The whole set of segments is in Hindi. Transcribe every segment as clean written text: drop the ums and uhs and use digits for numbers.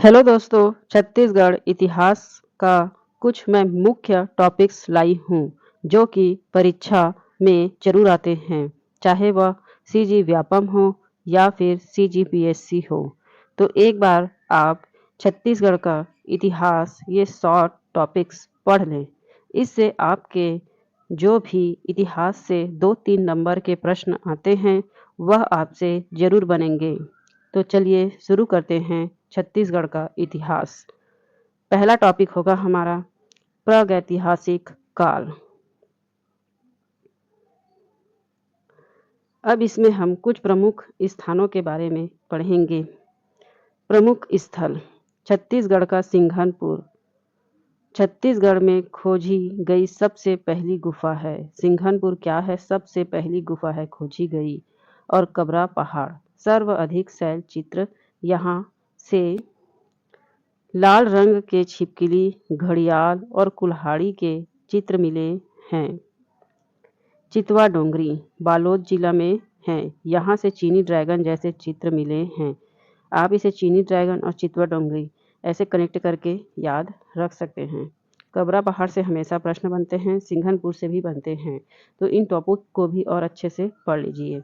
हेलो दोस्तों, छत्तीसगढ़ इतिहास का कुछ मैं मुख्य टॉपिक्स लाई हूँ जो कि परीक्षा में जरूर आते हैं, चाहे वह सीजी व्यापम हो या फिर सीजीपीएससी हो। तो एक बार आप छत्तीसगढ़ का इतिहास ये शॉर्ट टॉपिक्स पढ़ लें। इससे आपके जो भी इतिहास से 2-3 नंबर के प्रश्न आते हैं वह आपसे जरूर बनेंगे। तो चलिए शुरू करते हैं छत्तीसगढ़ का इतिहास। पहला टॉपिक होगा हमारा प्रागैतिहासिक काल। अब इसमें हम कुछ प्रमुख स्थानों के बारे में पढ़ेंगे। प्रमुख स्थल छत्तीसगढ़ का सिंघनपुर। छत्तीसगढ़ में खोजी गई सबसे पहली गुफा है। सिंघनपुर क्या है? सबसे पहली गुफा है खोजी गई। और कबरा पहाड़ सर्वाधिक शैल चित्र यहाँ से लाल रंग के छिपकली, घड़ियाल और कुल्हाड़ी के चित्र मिले हैं। चितवा डोंगरी बालोद जिला में है। यहाँ से चीनी ड्रैगन जैसे चित्र मिले हैं। आप इसे चीनी ड्रैगन और चितवा डोंगरी ऐसे कनेक्ट करके याद रख सकते हैं। कबरा पहाड़ से हमेशा प्रश्न बनते हैं, सिंघनपुर से भी बनते हैं, तो इन टॉपिक को भी और अच्छे से पढ़ लीजिए।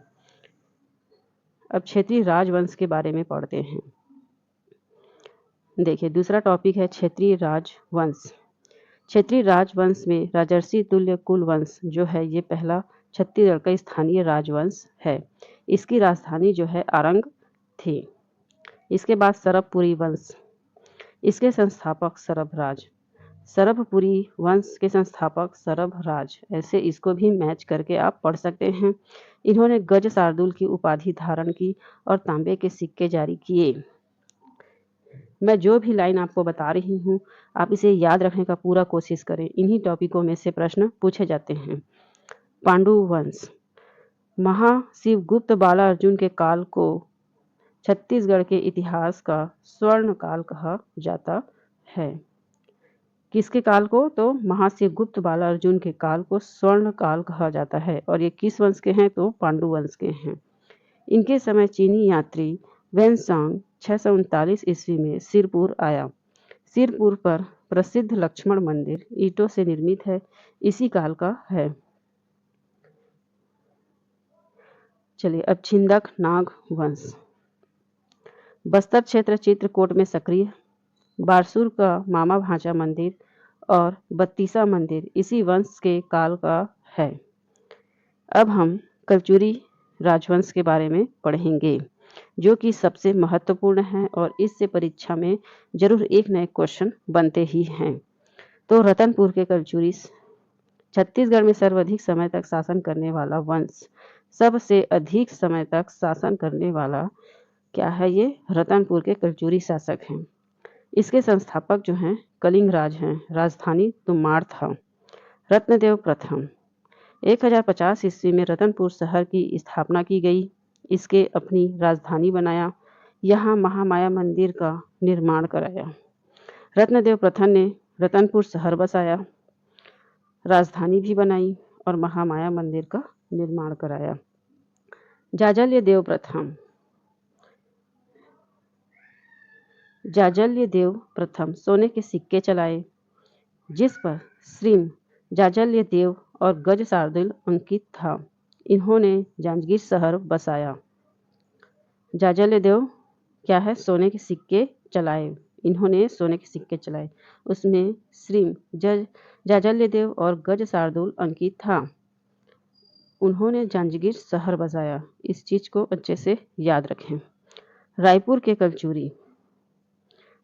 अब क्षेत्रीय राजवंश के बारे में पढ़ते हैं। देखिए, दूसरा टॉपिक है क्षेत्रीय राजवंश। क्षेत्रीय राजवंश में राजर्षि तुल्य कुल वंश जो है ये पहला छत्तीसगढ़ का स्थानीय राजवंश है। इसकी राजधानी जो है आरंग थी। इसके बाद सरभपुरी वंश, इसके संस्थापक सरभराज। सरभपुरी वंश के संस्थापक सरभराज, ऐसे इसको भी मैच करके आप पढ़ सकते हैं। इन्होंने गज शार्दुल की उपाधि धारण की और तांबे के सिक्के जारी किए। मैं जो भी लाइन आपको बता रही हूँ आप इसे याद रखने का पूरा कोशिश करें। इन्हीं टॉपिकों में से प्रश्न पूछे जाते हैं। पांडु वंश, महाशिवगुप्त बाला अर्जुन के काल को छत्तीसगढ़ के इतिहास का स्वर्ण काल कहा जाता है। किसके काल को? तो महाशिवगुप्त बाला अर्जुन के काल को स्वर्ण काल कहा जाता है। और ये किस वंश के हैं? तो पांडु वंश के हैं। इनके समय चीनी यात्री वेनसांग 639 ईस्वी में सिरपुर आया। सिरपुर पर प्रसिद्ध लक्ष्मण मंदिर ईंटों से निर्मित है, इसी काल का है। चलिए अब छिंदक नाग वंश। बस्तर क्षेत्र चित्रकूट में सक्रिय। बारसूर का मामा भांचा मंदिर और बत्तीसा मंदिर इसी वंश के काल का है। अब हम कलचुरी राजवंश के बारे में पढ़ेंगे जो कि सबसे महत्वपूर्ण है और इससे परीक्षा में जरूर एक नए क्वेश्चन बनते ही हैं। तो रतनपुर के कलचुरी छत्तीसगढ़ में सर्वाधिक समय तक शासन करने वाला वंश। सबसे अधिक समय तक शासन करने वाला क्या है? ये रतनपुर के कलचुरी शासक हैं। इसके संस्थापक जो हैं कलिंगराज हैं। राजधानी तुमाड़ था। रत्नदेव प्रथम 1050 ईस्वी में रतनपुर शहर की स्थापना की गई। इसके अपनी राजधानी बनाया। यहाँ महामाया मंदिर का निर्माण कराया। रत्नदेव प्रथम ने रतनपुर शहर बसाया, राजधानी भी बनाई और महामाया मंदिर का निर्माण कराया। जाजल्य देव प्रथम सोने के सिक्के चलाए जिस पर श्री जाजल्य देव और गज शार्दुल अंकित था। इन्होंने जांजगीर शहर बसाया। जाजल्य देव क्या है? सोने के सिक्के चलाए। इन्होंने सोने के सिक्के चलाए, उसमें श्री जाजल्य देव और गज शार्दुल अंकित था। उन्होंने जांजगीर शहर बसाया। इस चीज को अच्छे से याद रखें। रायपुर के कलचुरी।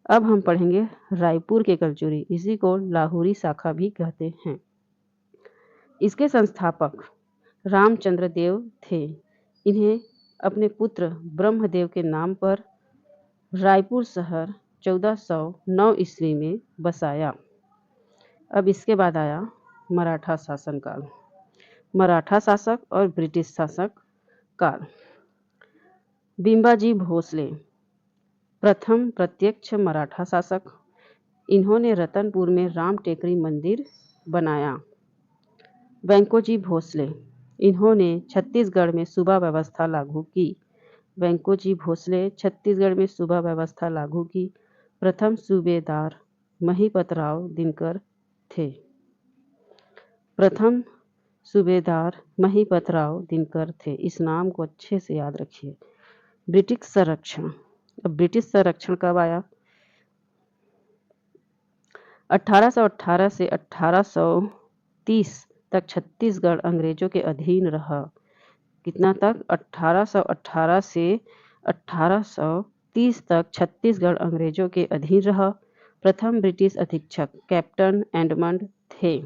अब हम पढ़ेंगे रायपुर के कलचुरी, इसी को लाहौरी शाखा भी कहते हैं। इसके संस्थापक रामचंद्र देव थे। इन्हें अपने पुत्र ब्रह्मदेव के नाम पर रायपुर शहर 1409 ईस्वी में बसाया। अब इसके बाद आया मराठा शासनकाल। मराठा शासक और ब्रिटिश शासक काल। बिंबाजी भोसले प्रथम प्रत्यक्ष मराठा शासक। इन्होंने रतनपुर में राम टेकरी मंदिर बनाया। वेंकोजी भोसले, इन्होंने छत्तीसगढ़ में सूबा व्यवस्था लागू की। वेंकोजी भोसले छत्तीसगढ़ में सूबा व्यवस्था लागू की प्रथम सूबेदार महिपतराव दिनकर थे। प्रथम सूबेदार महिपतराव दिनकर थे। इस नाम को अच्छे से याद रखिए। ब्रिटिश संरक्षण। अब ब्रिटिश संरक्षण कब आया? 1818 से 1830 तक छत्तीसगढ़ अंग्रेजों के अधीन रहा। कितना तक? 1818 से 1830 तक छत्तीसगढ़ अंग्रेजों के अधीन रहा। प्रथम ब्रिटिश अधीक्षक कैप्टन एडमंड थे,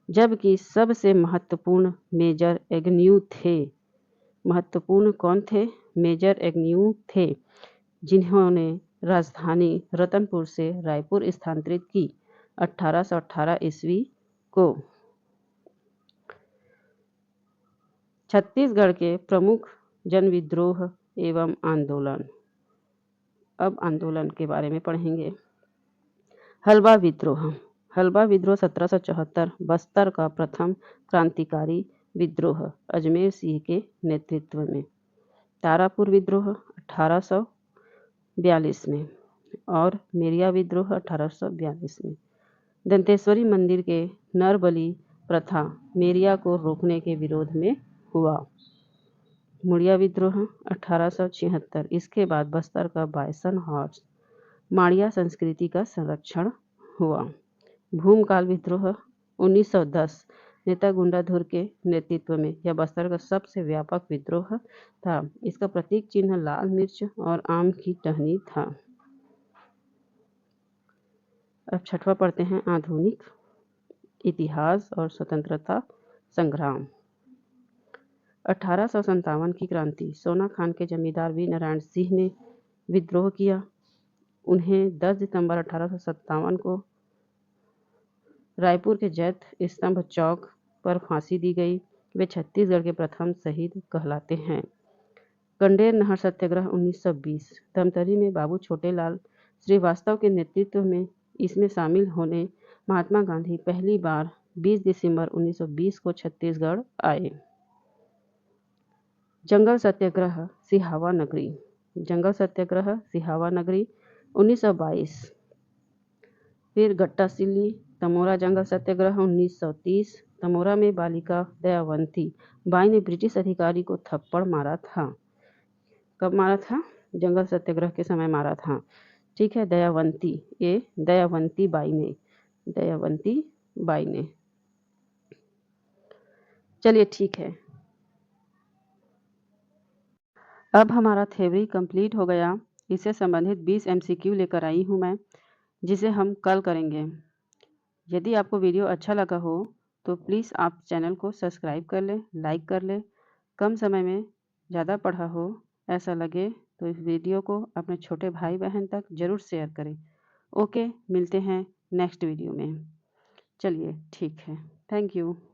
जबकि सबसे महत्वपूर्ण मेजर एग्न्यू थे। महत्वपूर्ण कौन थे? मेजर एग्न्यू थे, जिन्होंने राजधानी रतनपुर से रायपुर स्थानांतरित की 1818 ईस्वी को। छत्तीसगढ़ के प्रमुख जनविद्रोह एवं आंदोलन। अब आंदोलन के बारे में पढ़ेंगे। हलवा विद्रोह। हलवा विद्रोह 1774 बस्तर का प्रथम क्रांतिकारी विद्रोह अजमेर सिंह के नेतृत्व में। तारापुर विद्रोह 1842 में और मेरिया विद्रोह 1842 में। दंतेश्वरी मंदिर के नरबलि प्रथा मेरिया को रोकने के विरोध में हुआ। मुड़िया विद्रोह 1876। इसके बाद बस्तर का बायसन हॉर्स माड़िया संस्कृति का संरक्षण हुआ। भूमकाल विद्रोह 1910 नेता गुंडाधुर के नेतृत्व में। यह बस्तर का सबसे व्यापक विद्रोह था। इसका प्रतीक चिन्ह लाल मिर्च और आम की टहनी था। अब छठवां पढ़ते हैं, आधुनिक इतिहास और स्वतंत्रता संग्राम। 1857 की क्रांति। सोना खान के जमींदार वीर नारायण सिंह ने विद्रोह किया। उन्हें 10 दिसंबर 1857 को रायपुर के जैत स्तंभ चौक पर फांसी दी गई। वे छत्तीसगढ़ के प्रथम शहीद कहलाते हैं। कंडेर नहर सत्याग्रह 1920। धमतरी में बाबू छोटेलाल श्रीवास्तव के नेतृत्व में इसमें शामिल होने महात्मा गांधी पहली बार 20 दिसंबर 1920 को छत्तीसगढ़ आए। जंगल सत्याग्रह सिहावा नगरी। जंगल सत्याग्रह सिहावा नगरी 1922। फिर गट्टासिल्ली तमोरा जंगल सत्याग्रह 1930। तमोरा में बालिका दयावंती बाई ने ब्रिटिश अधिकारी को थप्पड़ मारा था। कब मारा था? जंगल सत्याग्रह के समय मारा था। ठीक है, दयावंती, ये दयावंती बाई ने, दयावंती बाई ने। चलिए ठीक है, अब हमारा थ्योरी कंप्लीट हो गया। इससे संबंधित 20 MCQ लेकर आई हूँ मैं, जिसे हम कल करेंगे। यदि आपको वीडियो अच्छा लगा हो तो प्लीज़ आप चैनल को सब्सक्राइब कर लें, लाइक कर लें। कम समय में ज़्यादा पढ़ा हो ऐसा लगे तो इस वीडियो को अपने छोटे भाई बहन तक ज़रूर शेयर करें। ओके, मिलते हैं नेक्स्ट वीडियो में। चलिए ठीक है, थैंक यू।